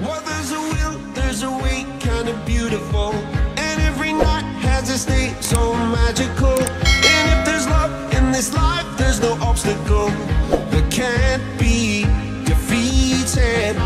Well, there's a will, there's a way, kind of beautiful. And every night has a state so magical. And if there's love in this life, there's no obstacle that can't be defeated.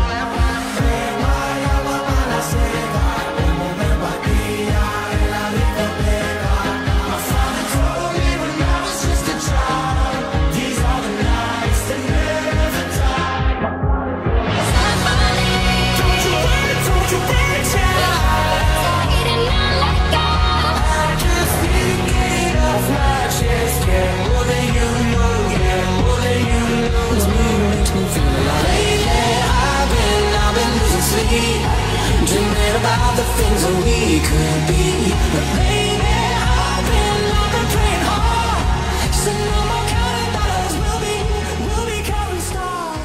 Dreaming about the things that we could be. But lately I've been praying hard. So no more counting dollars, we'll be counting stars.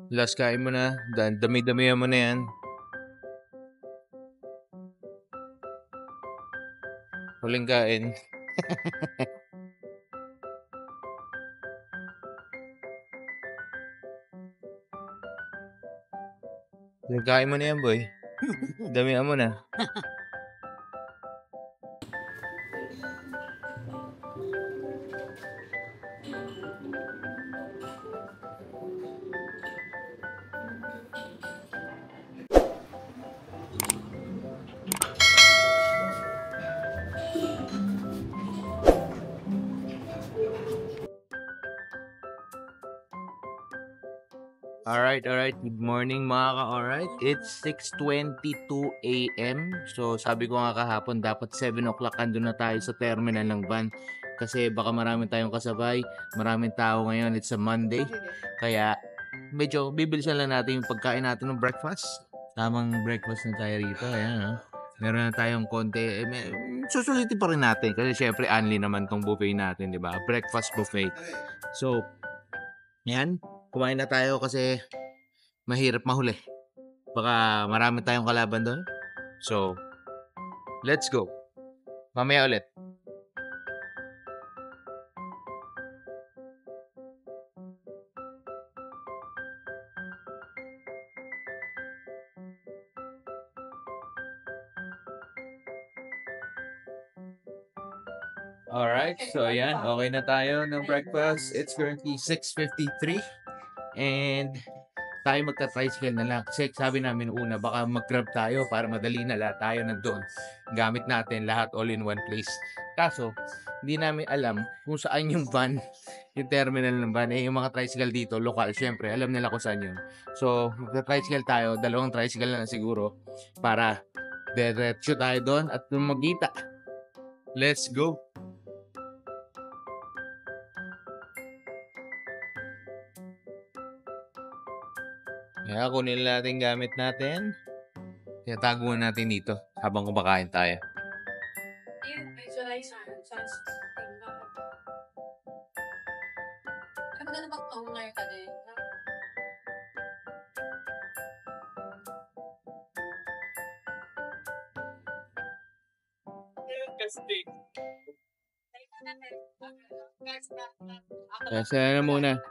Last kain mo na. Dami-damihan mo na yan. Huling kain. Huling kain mo na yan, boy. Damihan mo na. Alright. Good morning mga ka-alright. It's 6:22 AM. So sabi ko nga kahapon dapat 7 o'clock andun na tayo sa terminal ng van. Kasi baka maraming tayong kasabay. Maraming tao ngayon. It's a Monday. Kaya medyo bibilisan lang natin yung pagkain natin ng breakfast. Tamang breakfast na tayo rito. Ayan, ha? Meron na tayong konti. Susulitin pa rin natin. Kasi syempre only naman tong buffet natin, di ba? Breakfast buffet. So, yan. Kumain na tayo kasi mahirap mahuli. Baka marami tayong kalaban doon. So, let's go. Mamaya ulit. Alright, so ayan. Okay na tayo ng breakfast. It's currently 6:53. And tayo magta-tricycle na lang. Kasi sabi namin una, baka mag-grab tayo para madali na lahat tayo nandun. Gamit natin lahat all in one place. Kaso, hindi namin alam kung saan yung van, yung terminal ng van. Yung mga tricycle dito, lokal, syempre, alam nila kung saan yun. So, magta-tricycle tayo, 2 tricycle na siguro para diretso tayo doon at magkita. Let's go! Kaya kunin natin gamit natin. Kaya tago natin dito habang kumakain tayo. Kasi na muna.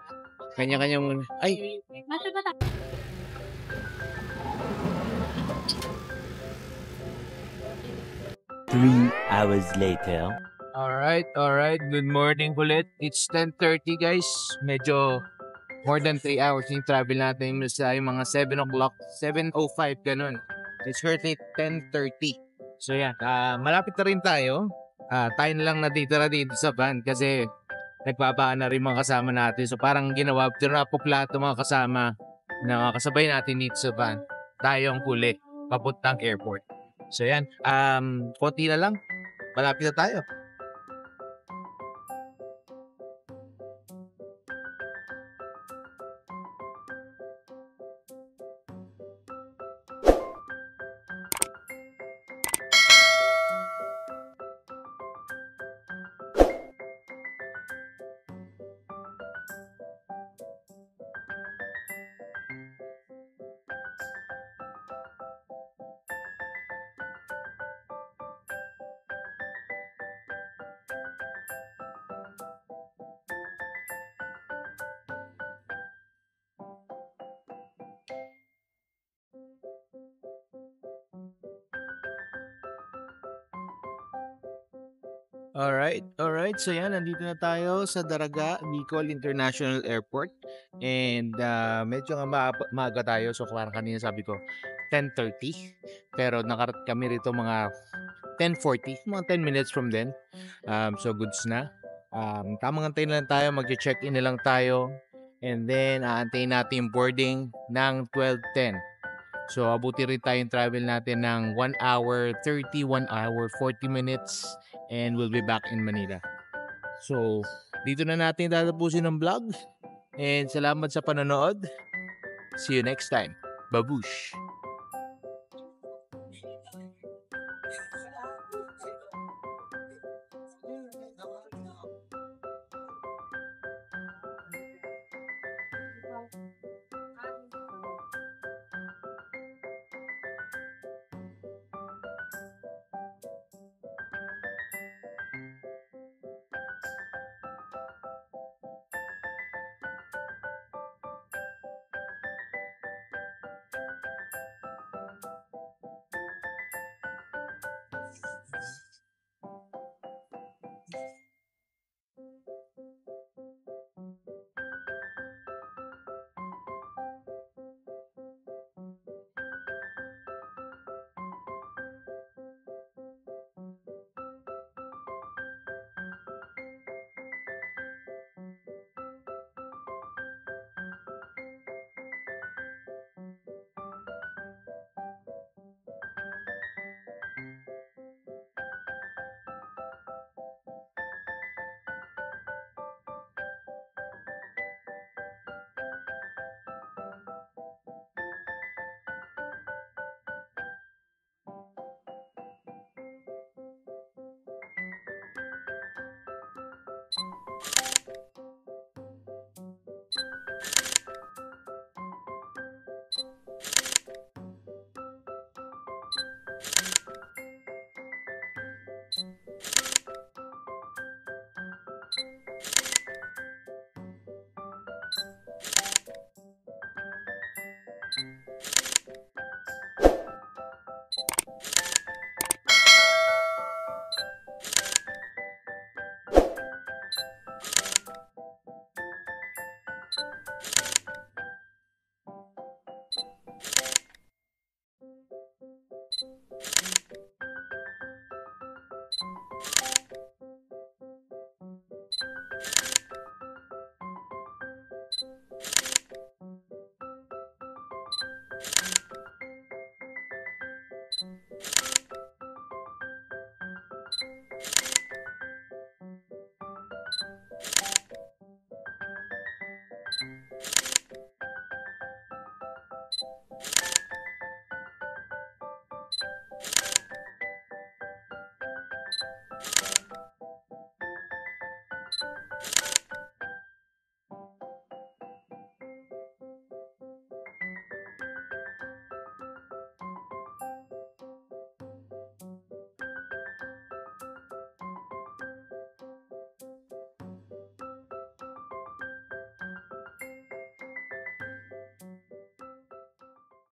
Kanya-kanya muna. Ay! 3 hours later. Alright. Good morning ulit. It's 10:30 guys. Medyo more than 3 hours yung travel natin sa mga 7 o'clock, 7:05 ganun. It's currently 10:30. So yan, malapit na rin tayo. Tayo na lang natitira dito sa van kasi nagbabaan na rin mga kasama natin. So parang ginawa, plato mga kasama na kasabay natin dito sa van. Tayo ang huli, papuntang airport. So yan, konti na lang. Malapit na tayo. Alright. So yan, nandito na tayo sa Daraga, Bicol International Airport. And medyo nga maaga tayo. So parang kanina sabi ko, 10:30. Pero nakarating kami rito mga 10:40, mga 10 minutes from then. So goods na. Tamang antay na lang tayo, mag-check-in na lang tayo. And then aantayin natin yung boarding ng 12:10. So abuti rin tayong travel natin ng 1 hour 30, 1 hour 40 minutes. And we'll be back in Manila. So, dito na natin tatapusin ang vlog. And salamat sa panonood. See you next time. Babush!